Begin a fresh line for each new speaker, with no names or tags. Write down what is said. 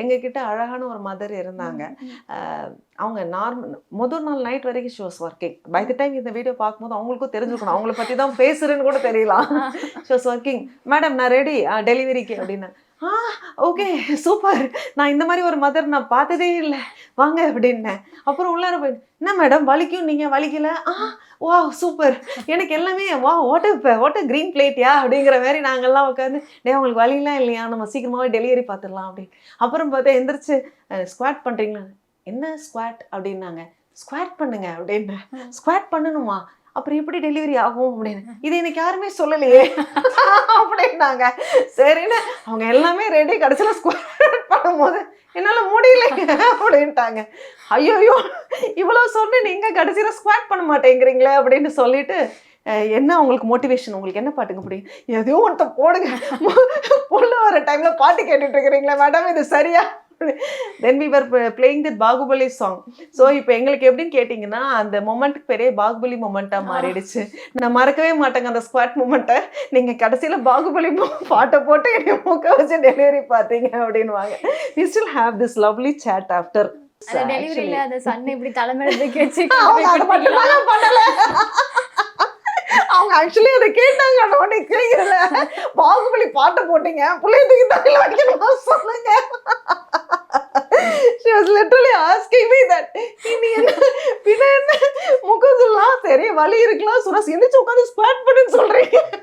எங்ககிட்ட அழகான ஒரு மதர் இருந்தாங்க. அவங்க முதல் நாள் நைட் வரைக்கும் she was working. By the time இந்த வீடியோ பார்க்கும்போது அவங்களுக்கும் தெரிஞ்சுக்கணும், அவங்கள பற்றி தான் பேசுறேன்னு கூட தெரியலாம். She was working. மேடம் நான் ரெடி டெலிவரிக்கு அப்படின்னு. ஓகே சூப்பர், நான் இந்த மாதிரி ஒரு மதர் நான் பார்த்ததே இல்லை, வாங்க அப்படின்னேன். அப்புறம் உள்ளார போய், என்ன மேடம் வலிக்கும், நீங்கள் வலிக்கல? வா சூப்பர், எனக்கு எல்லாமே வா வாட் கிரீன் பிளேட்யா அப்படிங்கிற மாதிரி நாங்கள்லாம் உட்காந்து, உங்களுக்கு வலிலாம் இல்லையா, நம்ம சீக்கிரமாகவே டெலிவரி பார்த்துடலாம் அப்படின்னு. அப்புறம் பார்த்தா எந்திரிச்சு ஸ்குவாட் பண்ணுறீங்களா? என்ன ஸ்குவாட் அப்படின்னாங்க. ஸ்குவாட் பண்ணுங்க அப்படின்னு. ஸ்குவாட் பண்ணணுமா? அப்புறம் எப்படி டெலிவரி ஆகும் அப்படின்னு. இது எனக்கு யாருமே சொல்லலையே அப்படின்னாங்க. சரின்னு அவங்க எல்லாமே ரெடி. கடைசியில் ஸ்குவாட் பண்ணும்போது என்னால் முடியலைங்க அப்படின்ட்டாங்க. ஐயோயோ இவ்வளோ சொன்னு நீங்கள் கடைசியில் ஸ்குவாட் பண்ண மாட்டேங்கிறீங்களே அப்படின்னு சொல்லிட்டு, என்ன உங்களுக்கு மோட்டிவேஷன், உங்களுக்கு என்ன பாட்டுங்க பிடிக்கும்? எதையோ ஒருத்த போடுங்க, பொண்ணு வர டைமில் பாட்டு கேட்டுட்டு இருக்கிறீங்களா மேடம், இது சரியா? Then we were playing the Baahubali song. So இப்போ எங்களுக்கு எப்படின்னு கேட்டிங்கன்னா, அந்த மொமெண்ட்டுக்கு பெரிய பாகுபலி மொமெண்ட்டாக மாறிடுச்சு. நான் மறக்கவே மாட்டேங்க அந்த ஸ்குவாட் மொமெண்ட்டை. நீங்கள் கடைசியில் பாகுபலி பாட்டை போட்டு என்னை மூக்க வச்சு டெலிவரி பார்த்தீங்க அப்படின்வாங்க. We still have this lovely sad after
டெலிவரியில அந்த சன் இப்படி தலைமையில தூக்கி வச்சு
பண்ணல. அவங்க ஆக்சுவலி அதை கேட்டாங்க. உடனே கேட்கல, பாகுபலி பாட்டை போட்டீங்க, பிள்ளைய தூக்கி தலையில வைக்கணுமா சொல்லுங்க. She was literally asking me that. நீ என்ன பின்ன என்ன முகதுலாம் சரி வலி இருக்கலாம், சுரஸ் எந்திரிச்சு உட்காந்து ஸ்குவாட் பண்ணுன்னு சொல்றீங்க